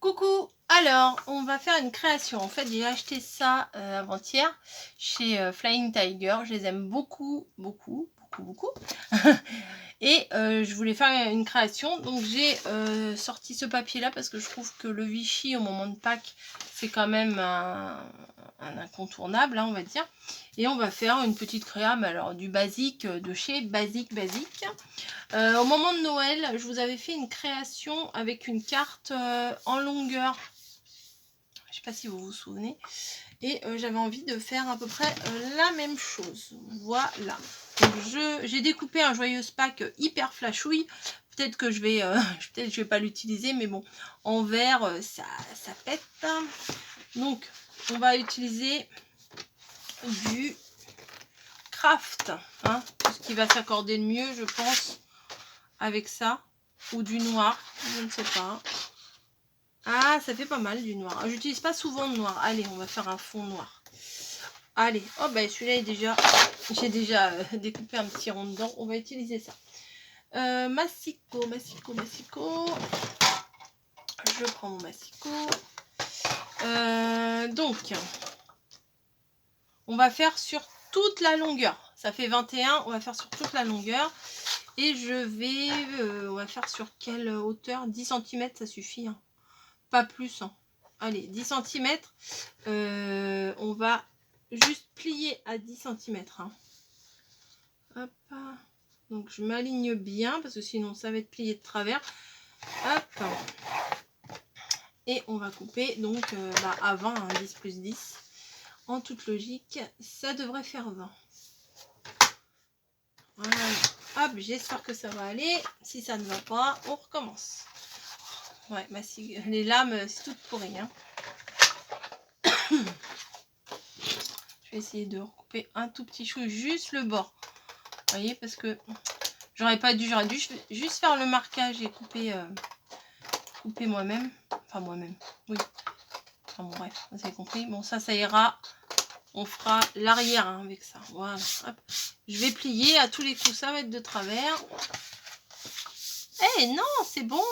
Coucou, alors on va faire une création. En fait, j'ai acheté ça avant-hier chez Flying Tiger. Je les aime beaucoup. Et je voulais faire une création. Donc j'ai sorti ce papier là parce que je trouve que le Vichy au moment de Pâques, c'est quand même un incontournable, hein, on va dire. Et on va faire une petite créa, mais alors du basique, de chez Basique. Au moment de Noël, je vous avais fait une création avec une carte en longueur. Je ne sais pas si vous vous souvenez. Et j'avais envie de faire à peu près la même chose. Voilà. Donc j'ai découpé un joyeuse Pâques hyper flashouille. Peut-être que je vais pas l'utiliser, mais bon, en vert, ça pète. Donc, on va utiliser du craft, hein, ce qui va s'accorder le mieux, je pense, avec ça, ou du noir, je ne sais pas. Ah, ça fait pas mal du noir. J'utilise pas souvent de noir. Allez, on va faire un fond noir. Allez, oh ben celui-là est déjà, j'ai déjà découpé un petit rond dedans. On va utiliser ça. Massico. Je prends mon massico. Donc, on va faire sur toute la longueur. Ça fait 21, on va faire sur toute la longueur. Et je vais, on va faire sur quelle hauteur? 10 cm, ça suffit. Hein. Pas plus. Hein. Allez, 10 cm. On va juste plier à 10 cm. Hein. Hop. Donc je m'aligne bien parce que sinon ça va être plié de travers. Hop. Et on va couper donc à 20, hein, 10 plus 10. En toute logique, ça devrait faire 20. Voilà. Hop, j'espère que ça va aller. Si ça ne va pas, on recommence. Ouais, les lames, c'est tout pourri. Hein. Je vais essayer de recouper un tout petit chou, juste le bord. Vous voyez, parce que j'aurais dû juste faire le marquage et couper moi-même. Enfin, moi-même, oui. Enfin, bon, bref, vous avez compris. Bon, ça ira. On fera l'arrière hein, avec ça. Voilà. Hop. Je vais plier à tous les coups, ça va être de travers. Eh non, c'est bon.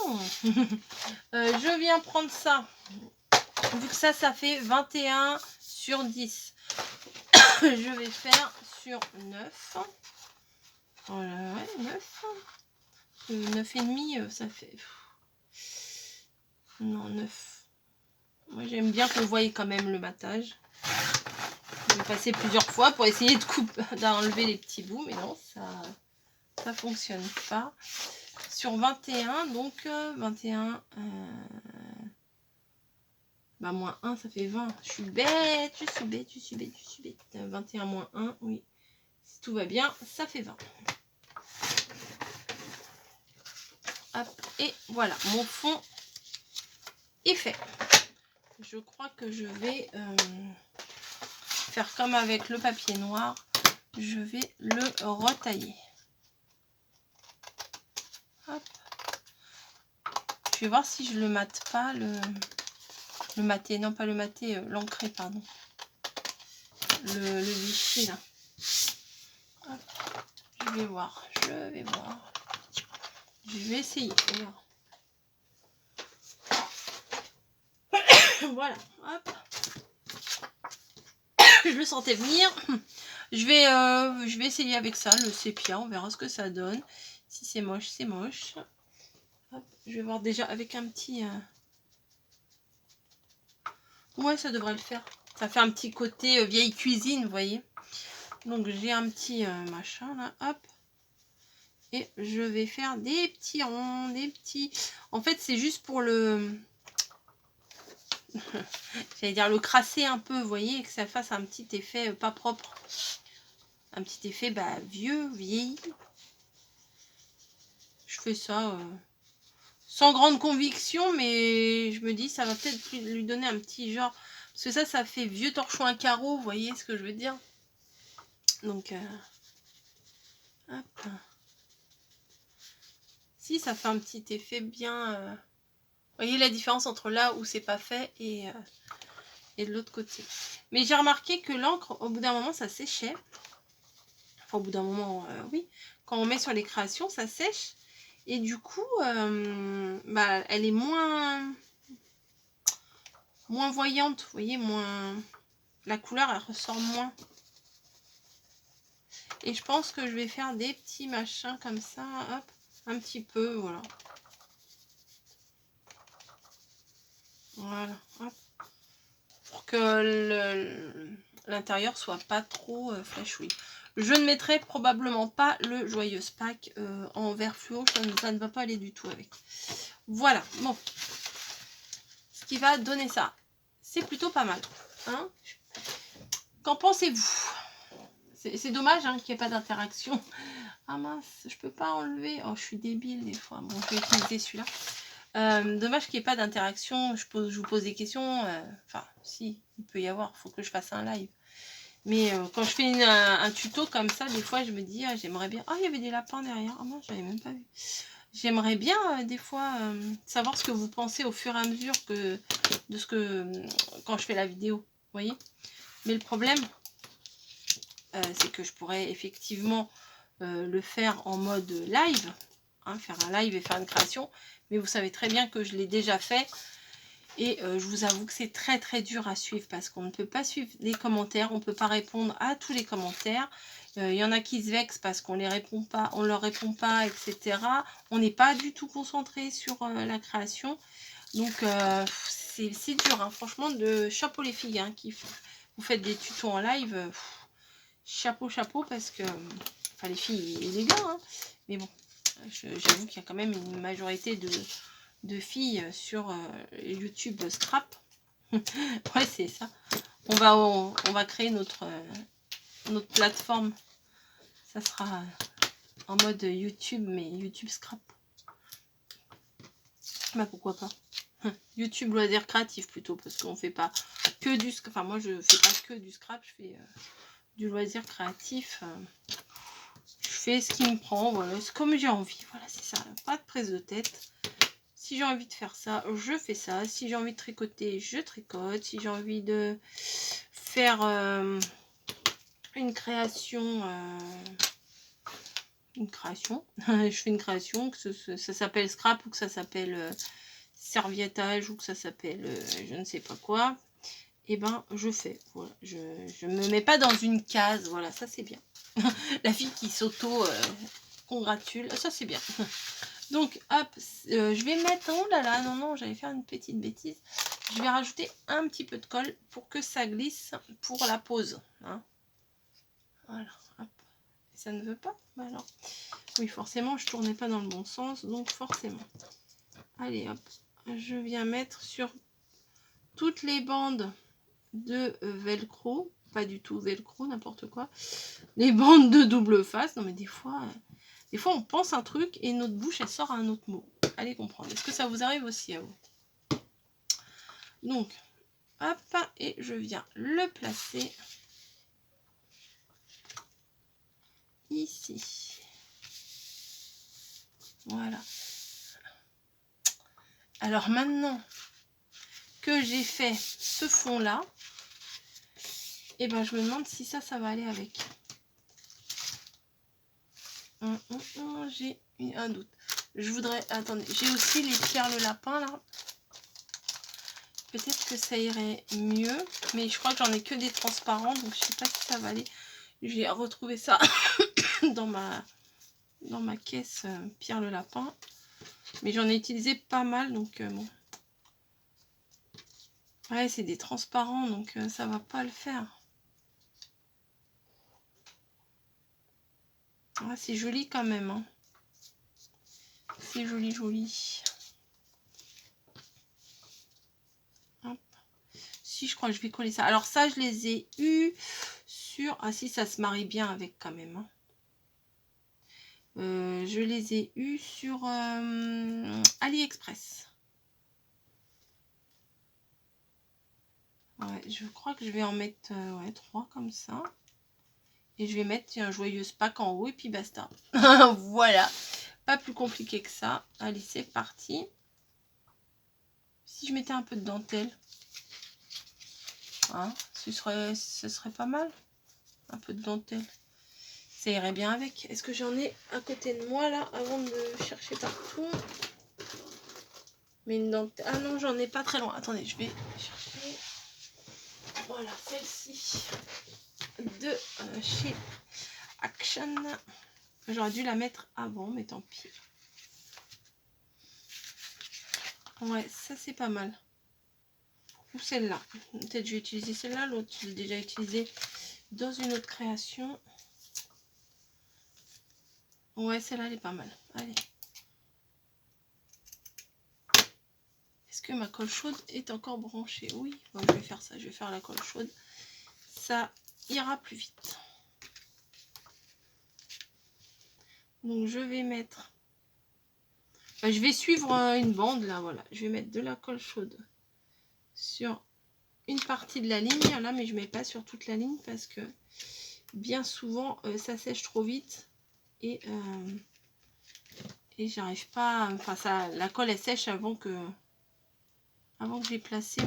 Je viens prendre ça. Vu que ça fait 21 sur 10. Je vais faire sur 9. Voilà, ouais, 9. 9,5, ça fait... Non, 9. Moi, j'aime bien qu'on voie quand même le matage. Je vais passer plusieurs fois pour essayer d'enlever les petits bouts, mais non, ça fonctionne pas. Sur 21, donc 21... Bah, moins 1, ça fait 20. Je suis bête. 21 moins 1, oui. Si tout va bien, ça fait 20. Hop, et voilà, mon fond est fait. Je crois que je vais faire comme avec le papier noir. Je vais le retailler. Hop. Je vais voir si je le mate pas, le maté, non pas le maté, l'ancré, pardon. Le Vichy là. Hop. Je vais voir. Je vais essayer. Voilà. Hop. Je le sentais venir. Je vais essayer avec ça, le sépia. On verra ce que ça donne. Si c'est moche, c'est moche. Hop. Je vais voir déjà avec un petit... Ouais, ça devrait le faire. Ça fait un petit côté vieille cuisine, vous voyez. Donc j'ai un petit machin là, hop. Et je vais faire des petits ronds, des petits... En fait, c'est juste pour le... J'allais dire le crasser un peu, vous voyez, que ça fasse un petit effet pas propre. Un petit effet vieux, vieilli. Je fais ça sans grande conviction, mais je me dis ça va peut-être lui donner un petit genre... Parce que ça fait vieux torchon à carreaux, vous voyez ce que je veux dire. Donc, hop. Si, ça fait un petit effet bien... Vous voyez la différence entre là où c'est pas fait et de l'autre côté. Mais j'ai remarqué que l'encre, au bout d'un moment, ça séchait. Enfin, au bout d'un moment, oui. Quand on met sur les créations, ça sèche. Et du coup, elle est moins... moins voyante, vous voyez, moins... La couleur, elle ressort moins. Et je pense que je vais faire des petits machins comme ça, hop, un petit peu, voilà. Voilà, hop. Pour que l'intérieur soit pas trop flashouille. Je ne mettrai probablement pas le Joyeuse Pâques en vert fluo, ça ne va pas aller du tout avec. Voilà, bon. Ce qui va donner ça, c'est plutôt pas mal. Hein, qu'en pensez-vous? C'est dommage hein, qu'il n'y ait pas d'interaction. Ah mince, je peux pas enlever. Oh, je suis débile des fois. Bon, je vais utiliser celui-là. Dommage qu'il n'y ait pas d'interaction. Je vous pose des questions. Enfin, si, il peut y avoir. Il faut que je fasse un live. Mais quand je fais un tuto comme ça, des fois, je me dis, ah, j'aimerais bien... Ah, il y avait des lapins derrière. Ah, moi, je n'avais même pas vu. J'aimerais bien, des fois, savoir ce que vous pensez au fur et à mesure de ce que... quand je fais la vidéo. Vous voyez? Mais le problème, c'est que je pourrais effectivement le faire en mode live. Hein, faire un live et faire une création. Mais vous savez très bien que je l'ai déjà fait. Et je vous avoue que c'est très très dur à suivre parce qu'on ne peut pas suivre les commentaires, on ne peut pas répondre à tous les commentaires. Il y en a qui se vexent parce qu'on les répond pas, on leur répond pas, etc. On n'est pas du tout concentré sur la création. Donc c'est dur, hein, franchement, de chapeau les filles hein, qui vous faites des tutos en live. Chapeau, chapeau, parce que... Enfin, les filles et les gars, hein, mais bon, j'avoue qu'il y a quand même une majorité de filles sur YouTube Scrap. Ouais, c'est ça. On va créer notre plateforme. Ça sera en mode YouTube, mais YouTube Scrap. Bah pourquoi pas. YouTube loisirs créatifs plutôt, parce qu'on fait pas que du... Enfin, moi, je fais pas que du scrap, je fais du loisir créatif. Je fais ce qui me prend, voilà, c'est comme j'ai envie. Voilà, c'est ça. Pas de prise de tête. Si j'ai envie de faire ça, je fais ça. Si j'ai envie de tricoter, je tricote. Si j'ai envie de faire une création, je fais une création, que ça s'appelle scrap ou que ça s'appelle serviettage ou que ça s'appelle je ne sais pas quoi. Et ben, je fais. Voilà. Je me mets pas dans une case. Voilà, ça c'est bien. La fille qui s'auto-congratule, ça c'est bien. Donc, hop, je vais mettre... Oh là là, non, non, j'allais faire une petite bêtise. Je vais rajouter un petit peu de colle pour que ça glisse pour la pose. Hein. Voilà, hop. Et ça ne veut pas? Bah alors. Oui, forcément, je tournais pas dans le bon sens, donc forcément. Allez, hop. Je viens mettre sur toutes les bandes de velcro. Pas du tout velcro, n'importe quoi. Les bandes de double face. Non, mais des fois... on pense un truc et notre bouche, elle sort un autre mot. Allez comprendre. Est-ce que ça vous arrive aussi à vous? Donc, hop, et je viens le placer ici. Voilà. Alors maintenant que j'ai fait ce fond-là, et ben je me demande si ça va aller avec. J'ai un doute. Je voudrais... Attendez, j'ai aussi les pierres le lapin là. Peut-être que ça irait mieux, mais je crois que j'en ai que des transparents, donc je sais pas si ça va aller. J'ai retrouvé ça dans ma caisse Pierre le lapin, mais j'en ai utilisé pas mal, donc bon. Ouais, c'est des transparents, donc ça va pas le faire. Ah, c'est joli quand même, hein. C'est joli, joli. Hop. Si, je crois que je vais coller ça. Alors ça, je les ai eus sur... Ah si, ça se marie bien avec quand même, hein. Je les ai eus sur AliExpress. Ouais, je crois que je vais en mettre 3 comme ça. Et je vais mettre un joyeuse Pâques en haut et puis basta. Voilà. Pas plus compliqué que ça. Allez, c'est parti. Si je mettais un peu de dentelle, hein, ce serait pas mal. Un peu de dentelle. Ça irait bien avec. Est-ce que j'en ai à côté de moi là avant de chercher partout? Mais une dentelle... Ah non, j'en ai pas très loin. Attendez, je vais chercher. Voilà, celle-ci de chez Action. J'aurais dû la mettre avant, mais tant pis. Ouais, ça c'est pas mal. Ou celle-là. Peut-être je vais utiliser celle-là. L'autre, je l'ai déjà utilisée dans une autre création. Ouais, celle-là, elle est pas mal. Allez. Est-ce que ma colle chaude est encore branchée? Oui, donc je vais faire ça. Je vais faire la colle chaude. Ça ira plus vite. Donc je vais mettre... Enfin, je vais suivre une bande là, voilà. Je vais mettre de la colle chaude sur une partie de la ligne là, mais je mets pas sur toute la ligne parce que bien souvent ça sèche trop vite et j'arrive pas, enfin ça, la colle elle sèche avant que j'ai placé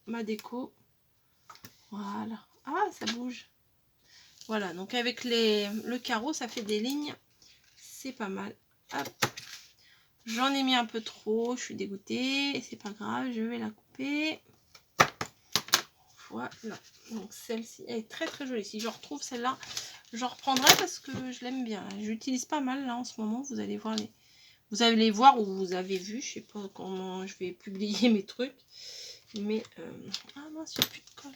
ma déco. Voilà. Ah, ça bouge. Voilà, donc avec le carreau ça fait des lignes, c'est pas mal. Hop, j'en ai mis un peu trop, je suis dégoûtée, c'est pas grave, je vais la couper. Voilà, donc celle-ci elle est très très jolie. Si je retrouve celle-là, j'en reprendrai parce que je l'aime bien. J'utilise pas mal là en ce moment. Vous allez voir vous allez voir, ou vous avez vu, je sais pas comment je vais publier mes trucs, mais ah mince, il n'y a plus de colle.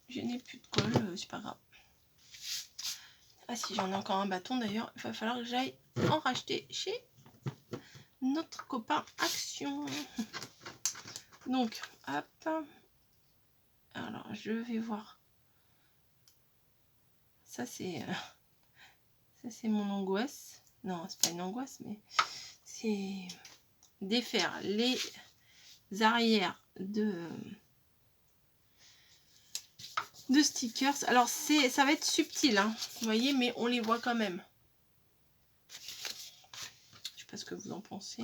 Je n'ai plus de colle, c'est pas grave. Ah si, j'en ai encore un bâton d'ailleurs. Il va falloir que j'aille en racheter chez notre copain Action. Donc, hop. Alors, je vais voir. Ça, c'est mon angoisse. Non, c'est pas une angoisse, mais c'est défaire les arrières de stickers. Alors, ça va être subtil, hein, vous voyez, mais on les voit quand même. Je sais pas ce que vous en pensez.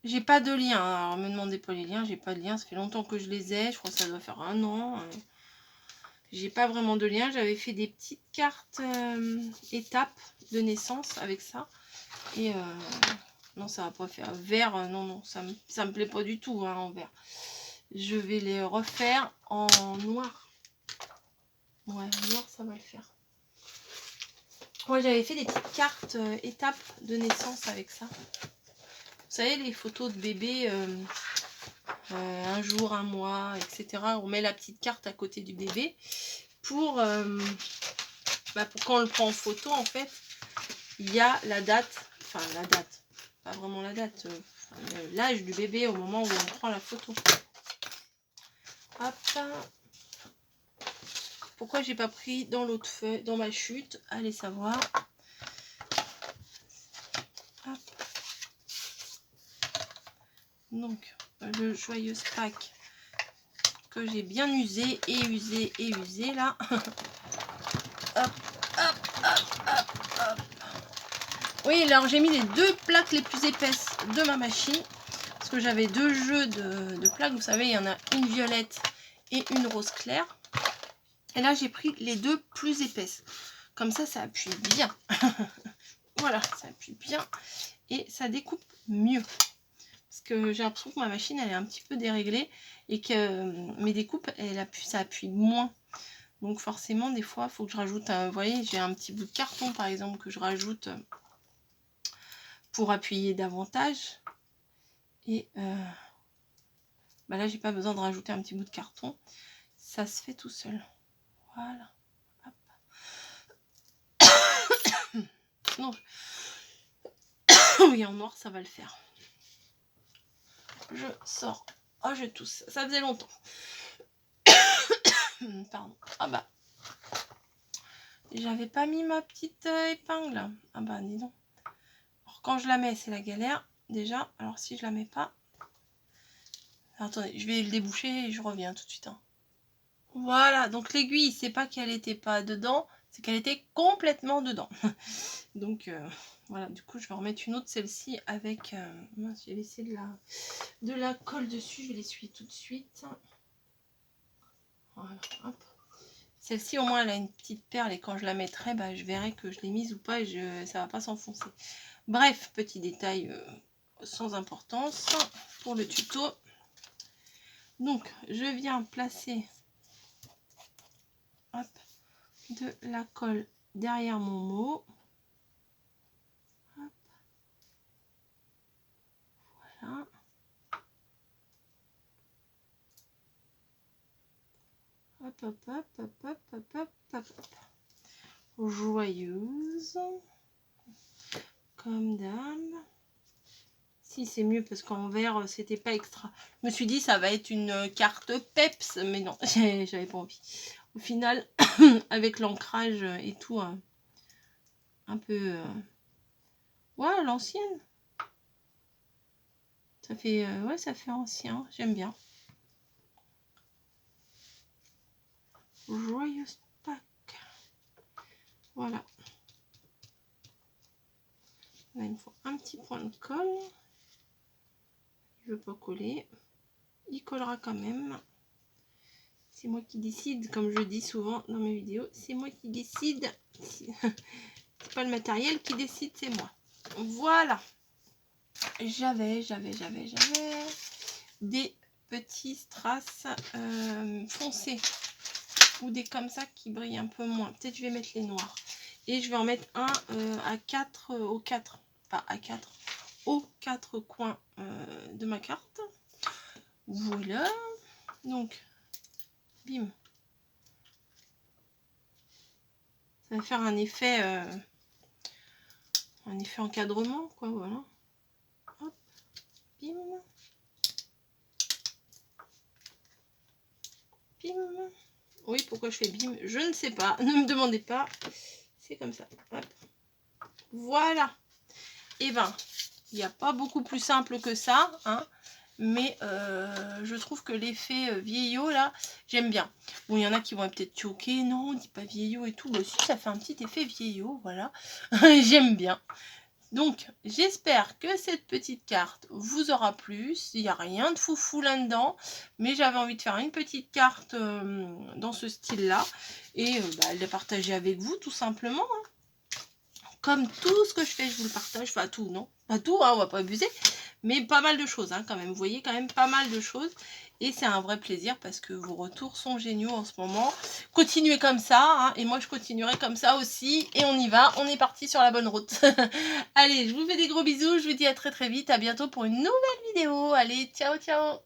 J'ai pas de lien. Alors, me demandez pas les liens, j'ai pas de lien. Ça fait longtemps que je les ai. Je crois que ça doit faire 1 an. J'ai pas vraiment de lien. J'avais fait des petites cartes étapes de naissance avec ça. Et non, ça va pas faire vert. Non, non, ça me plaît pas du tout hein, en vert. Je vais les refaire en noir. Ouais, noir, ça va le faire. Ouais, j'avais fait des petites cartes étapes de naissance avec ça. Vous savez, les photos de bébé, un jour, un mois, etc. On met la petite carte à côté du bébé pour quand on le prend en photo, en fait, il y a la date, enfin la date, pas vraiment la date, l'âge du bébé au moment où on prend la photo. Hop. Pourquoi j'ai pas pris dans l'autre feuille, dans ma chute, allez savoir. Hop. Donc, le joyeux pack que j'ai bien usé et usé là. Hop, hop, hop, hop, hop. Oui, alors j'ai mis les 2 plaques les plus épaisses de ma machine. Parce que j'avais 2 jeux de plaques. Vous savez, il y en a une violette et une rose claire. Et là, j'ai pris les 2 plus épaisses. Comme ça, ça appuie bien. Voilà, ça appuie bien. Et ça découpe mieux. Parce que j'ai l'impression que ma machine, elle est un petit peu déréglée. Et que mes découpes, ça appuie moins. Donc forcément, des fois, il faut que je rajoute un... Vous voyez, j'ai un petit bout de carton, par exemple, que je rajoute pour appuyer davantage. Et là, j'ai pas besoin de rajouter un petit bout de carton. Ça se fait tout seul. Voilà. Hop. Non. Oui, en noir, ça va le faire. Je sors. Oh, je tousse. Ça faisait longtemps. Pardon. Ah bah. J'avais pas mis ma petite épingle. Ah bah, dis donc. Alors, quand je la mets, c'est la galère. Déjà. Alors, si je la mets pas. Alors, attendez, je vais le déboucher et je reviens tout de suite. Hein. Voilà. Donc, l'aiguille, c'est pas qu'elle était pas dedans. C'est qu'elle était complètement dedans. Donc, voilà. Du coup, je vais remettre une autre, celle-ci, avec... mince, j'ai laissé de la colle dessus. Je vais l'essuyer tout de suite. Voilà, hop. Celle-ci, au moins, elle a une petite perle et quand je la mettrai, bah, je verrai que je l'ai mise ou pas et ça va pas s'enfoncer. Bref, petit détail sans importance pour le tuto. Donc, je viens placer hop, de la colle derrière mon mot. Hop. Voilà. Hop, hop, hop, hop, hop, hop, hop, hop, hop. Joyeuse. Comme d'hab. Si, c'est mieux parce qu'en vert, c'était pas extra. Je me suis dit, ça va être une carte peps, mais non, j'avais pas envie. Au final, avec l'ancrage et tout, un peu... ouais, l'ancienne. Ça fait, ouais, ça fait ancien, j'aime bien. Joyeuse Pâques. Voilà. Là, il me faut un petit point de colle. Je veux pas coller. Il collera quand même. C'est moi qui décide, comme je dis souvent dans mes vidéos. C'est moi qui décide. C'est pas le matériel qui décide, c'est moi. Voilà. J'avais des petits strass foncés. Ou des comme ça qui brillent un peu moins. Peut-être je vais mettre les noirs. Et je vais en mettre un à 4 aux 4. Pas à 4. Aux 4 coins de ma carte. Voilà. Donc, bim. Ça va faire un effet encadrement, quoi, voilà. Hop, bim. Bim. Oui, pourquoi je fais bim, je ne sais pas. Ne me demandez pas. C'est comme ça. Hop. Voilà. Et ben, il n'y a pas beaucoup plus simple que ça, hein. Mais je trouve que l'effet vieillot là, j'aime bien. Bon, il y en a qui vont peut-être choquer, non, on dit pas vieillot et tout. Bah si, ça fait un petit effet vieillot, voilà. J'aime bien. Donc, j'espère que cette petite carte vous aura plu. Il n'y a rien de foufou là-dedans, mais j'avais envie de faire une petite carte dans ce style-là et de la partager avec vous, tout simplement. Hein. Comme tout ce que je fais, je vous le partage. Enfin, tout, non. Pas tout, hein, on va pas abuser. Mais pas mal de choses, hein, quand même. Vous voyez, quand même pas mal de choses. Et c'est un vrai plaisir parce que vos retours sont géniaux en ce moment. Continuez comme ça, hein, et moi je continuerai comme ça aussi. Et on y va, on est parti sur la bonne route. Allez, je vous fais des gros bisous. Je vous dis à très très vite. À bientôt pour une nouvelle vidéo. Allez, ciao, ciao.